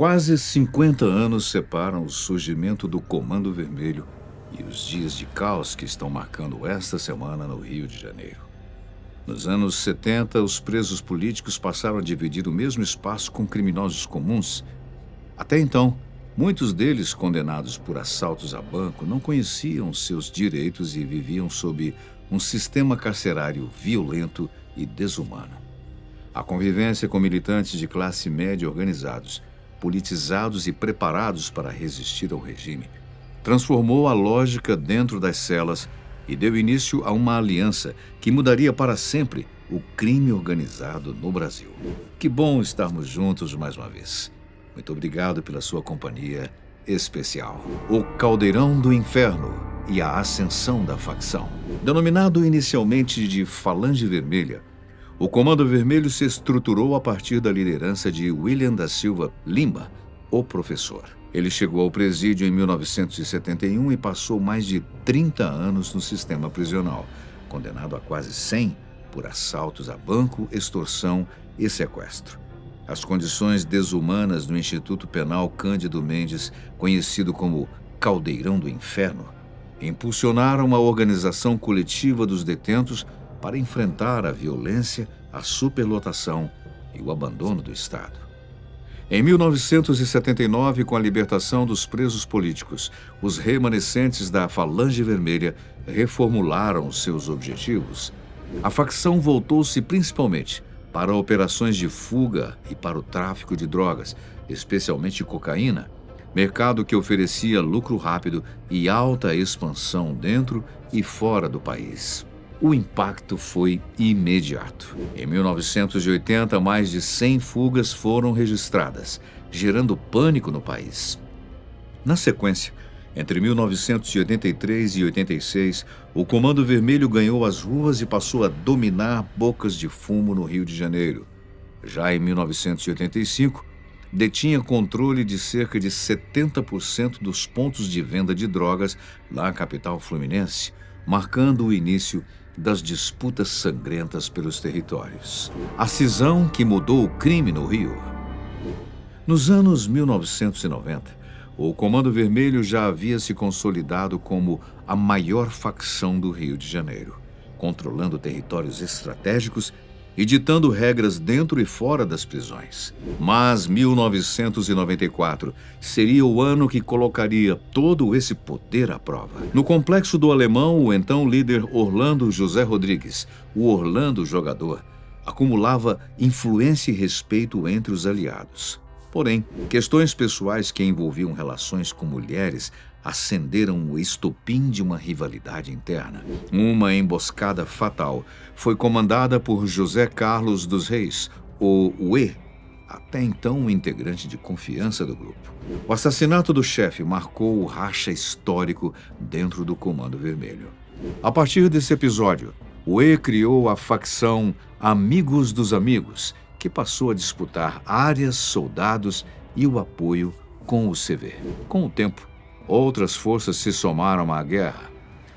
Quase 50 anos separam o surgimento do Comando Vermelho e os dias de caos que estão marcando esta semana no Rio de Janeiro. Nos anos 70, os presos políticos passaram a dividir o mesmo espaço com criminosos comuns. Até então, muitos deles, condenados por assaltos a banco, não conheciam seus direitos e viviam sob um sistema carcerário violento e desumano. A convivência com militantes de classe média organizados, politizados e preparados para resistir ao regime, transformou a lógica dentro das celas e deu início a uma aliança que mudaria para sempre o crime organizado no Brasil. Que bom estarmos juntos mais uma vez. Muito obrigado pela sua companhia especial. O Caldeirão do Inferno e a ascensão da facção. Denominado inicialmente de Falange Vermelha, o Comando Vermelho se estruturou a partir da liderança de William da Silva Lima, o professor. Ele chegou ao presídio em 1971 e passou mais de 30 anos no sistema prisional, condenado a quase 100 por assaltos a banco, extorsão e sequestro. As condições desumanas no Instituto Penal Cândido Mendes, conhecido como Caldeirão do Inferno, impulsionaram a organização coletiva dos detentos para enfrentar a violência, a superlotação e o abandono do Estado. Em 1979, com a libertação dos presos políticos, os remanescentes da Falange Vermelha reformularam seus objetivos. A facção voltou-se principalmente para operações de fuga e para o tráfico de drogas, especialmente cocaína, mercado que oferecia lucro rápido e alta expansão dentro e fora do país. O impacto foi imediato. Em 1980, mais de 100 fugas foram registradas, gerando pânico no país. Na sequência, entre 1983 e 86, o Comando Vermelho ganhou as ruas e passou a dominar bocas de fumo no Rio de Janeiro. Já em 1985, detinha controle de cerca de 70% dos pontos de venda de drogas na capital fluminense, marcando o início das disputas sangrentas pelos territórios. A cisão que mudou o crime no Rio. Nos anos 1990, o Comando Vermelho já havia se consolidado como a maior facção do Rio de Janeiro, controlando territórios estratégicos e ditando regras dentro e fora das prisões. Mas 1994 seria o ano que colocaria todo esse poder à prova. No complexo do Alemão, o então líder Orlando José Rodrigues, o Orlando Jogador, acumulava influência e respeito entre os aliados. Porém, questões pessoais que envolviam relações com mulheres acenderam o estopim de uma rivalidade interna. Uma emboscada fatal foi comandada por José Carlos dos Reis, o Uê, até então um integrante de confiança do grupo. O assassinato do chefe marcou o racha histórico dentro do Comando Vermelho. A partir desse episódio, o Uê criou a facção Amigos dos Amigos, que passou a disputar áreas, soldados e o apoio com o CV. Com o tempo, outras forças se somaram à guerra.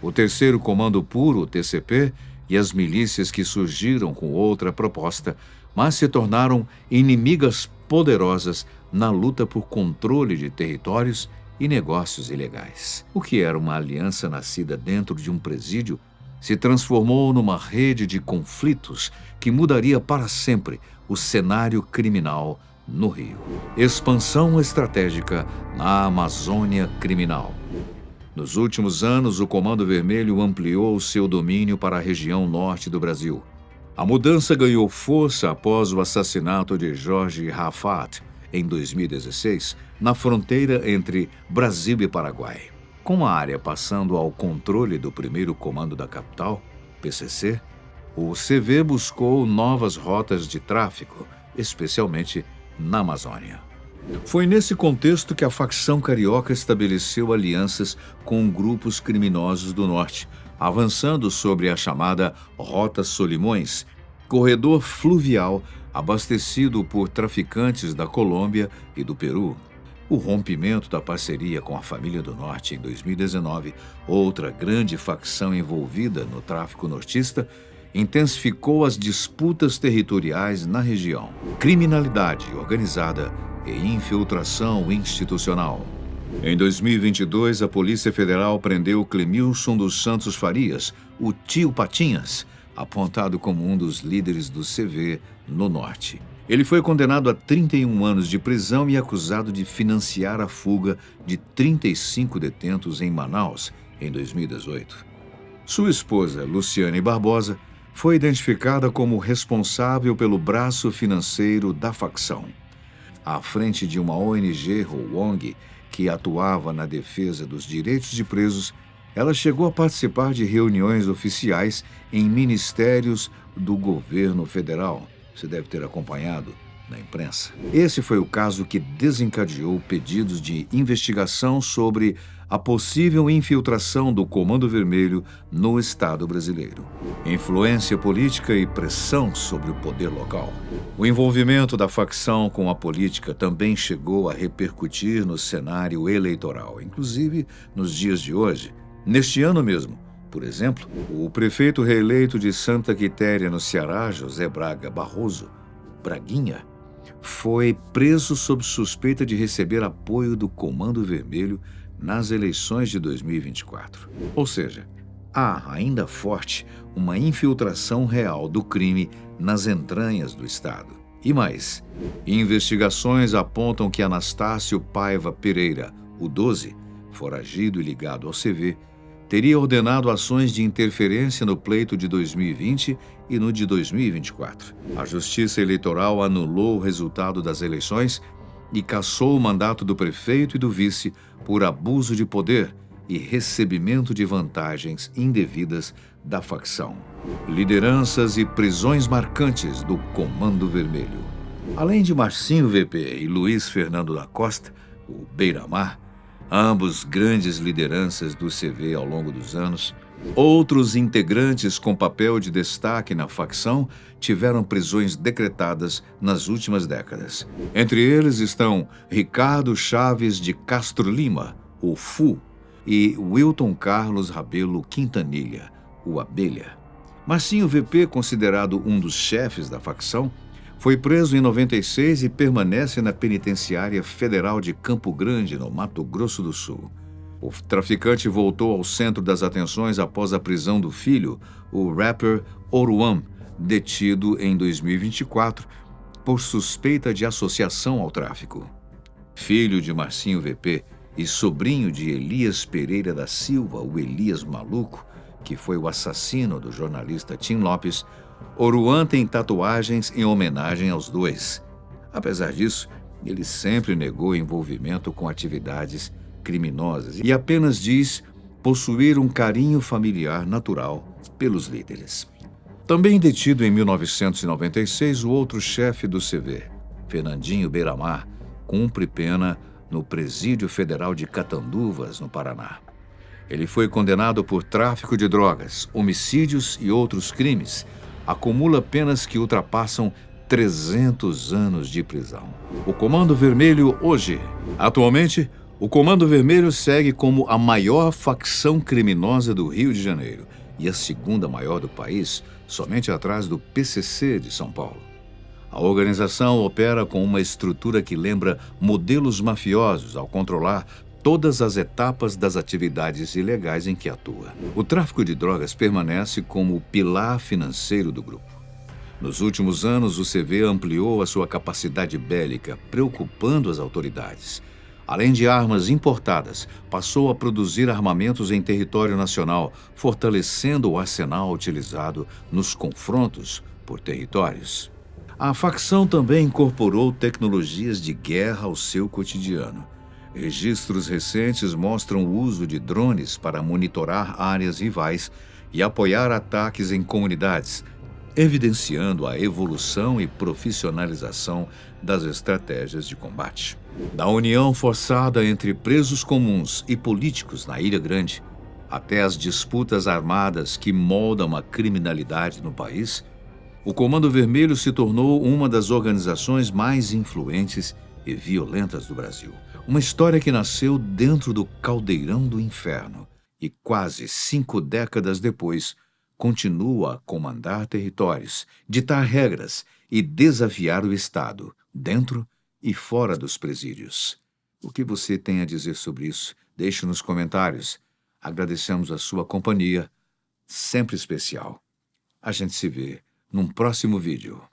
O Terceiro Comando Puro, o TCP, e as milícias que surgiram com outra proposta, mas se tornaram inimigas poderosas na luta por controle de territórios e negócios ilegais. O que era uma aliança nascida dentro de um presídio se transformou numa rede de conflitos que mudaria para sempre o cenário criminal no Rio. Expansão estratégica na Amazônia criminal. Nos últimos anos, o Comando Vermelho ampliou seu domínio para a região norte do Brasil. A mudança ganhou força após o assassinato de Jorge Rafat, em 2016, na fronteira entre Brasil e Paraguai. Com a área passando ao controle do primeiro comando da capital, PCC, o CV buscou novas rotas de tráfico, especialmente na Amazônia. Foi nesse contexto que a facção carioca estabeleceu alianças com grupos criminosos do norte, avançando sobre a chamada Rota Solimões, corredor fluvial abastecido por traficantes da Colômbia e do Peru. O rompimento da parceria com a Família do Norte em 2019, outra grande facção envolvida no tráfico nortista, intensificou as disputas territoriais na região, criminalidade organizada e infiltração institucional. Em 2022, a Polícia Federal prendeu Clemilson dos Santos Farias, o Tio Patinhas, apontado como um dos líderes do CV no Norte. Ele foi condenado a 31 anos de prisão e acusado de financiar a fuga de 35 detentos em Manaus em 2018. Sua esposa, Luciane Barbosa, foi identificada como responsável pelo braço financeiro da facção. À frente de uma ONG ou ONG que atuava na defesa dos direitos de presos, ela chegou a participar de reuniões oficiais em ministérios do governo federal. Você deve ter acompanhado na imprensa. Esse foi o caso que desencadeou pedidos de investigação sobre a possível infiltração do Comando Vermelho no Estado brasileiro. Influência política e pressão sobre o poder local. O envolvimento da facção com a política também chegou a repercutir no cenário eleitoral, inclusive nos dias de hoje. Neste ano mesmo, por exemplo, o prefeito reeleito de Santa Quitéria, no Ceará, José Braga Barroso, Braguinha, foi preso sob suspeita de receber apoio do Comando Vermelho nas eleições de 2024. Ou seja, há ainda forte uma infiltração real do crime nas entranhas do Estado. E mais, investigações apontam que Anastácio Paiva Pereira, o 12, foragido e ligado ao CV, teria ordenado ações de interferência no pleito de 2020 e no de 2024. A Justiça Eleitoral anulou o resultado das eleições e cassou o mandato do prefeito e do vice por abuso de poder e recebimento de vantagens indevidas da facção. Lideranças e prisões marcantes do Comando Vermelho. Além de Marcinho VP e Luiz Fernando da Costa, o Beiramar, ambos grandes lideranças do CV ao longo dos anos, outros integrantes com papel de destaque na facção tiveram prisões decretadas nas últimas décadas. Entre eles estão Ricardo Chaves de Castro Lima, o Fu, e Wilton Carlos Rabelo Quintanilha, o Abelha. Marcinho VP, considerado um dos chefes da facção, foi preso em 96 e permanece na Penitenciária Federal de Campo Grande, no Mato Grosso do Sul. O traficante voltou ao centro das atenções após a prisão do filho, o rapper Oruan, detido em 2024 por suspeita de associação ao tráfico. Filho de Marcinho VP e sobrinho de Elias Pereira da Silva, o Elias Maluco, que foi o assassino do jornalista Tim Lopes, Oruan tem tatuagens em homenagem aos dois. Apesar disso, ele sempre negou envolvimento com atividades criminosas e apenas diz possuir um carinho familiar natural pelos líderes. Também detido em 1996, o outro chefe do CV, Fernandinho Beiramar, cumpre pena no Presídio Federal de Catanduvas, no Paraná. Ele foi condenado por tráfico de drogas, homicídios e outros crimes. Acumula penas que ultrapassam 300 anos de prisão. O Comando Vermelho hoje. Atualmente, o Comando Vermelho segue como a maior facção criminosa do Rio de Janeiro e a segunda maior do país, somente atrás do PCC de São Paulo. A organização opera com uma estrutura que lembra modelos mafiosos ao controlar todas as etapas das atividades ilegais em que atua. O tráfico de drogas permanece como o pilar financeiro do grupo. Nos últimos anos, o CV ampliou a sua capacidade bélica, preocupando as autoridades. Além de armas importadas, passou a produzir armamentos em território nacional, fortalecendo o arsenal utilizado nos confrontos por territórios. A facção também incorporou tecnologias de guerra ao seu cotidiano. Registros recentes mostram o uso de drones para monitorar áreas rivais e apoiar ataques em comunidades, evidenciando a evolução e profissionalização das estratégias de combate. Da união forçada entre presos comuns e políticos na Ilha Grande, até as disputas armadas que moldam a criminalidade no país, o Comando Vermelho se tornou uma das organizações mais influentes e violentas do Brasil. Uma história que nasceu dentro do caldeirão do inferno e quase 5 décadas depois continua a comandar territórios, ditar regras e desafiar o Estado, dentro e fora dos presídios. O que você tem a dizer sobre isso? Deixe nos comentários. Agradecemos a sua companhia, sempre especial. A gente se vê num próximo vídeo.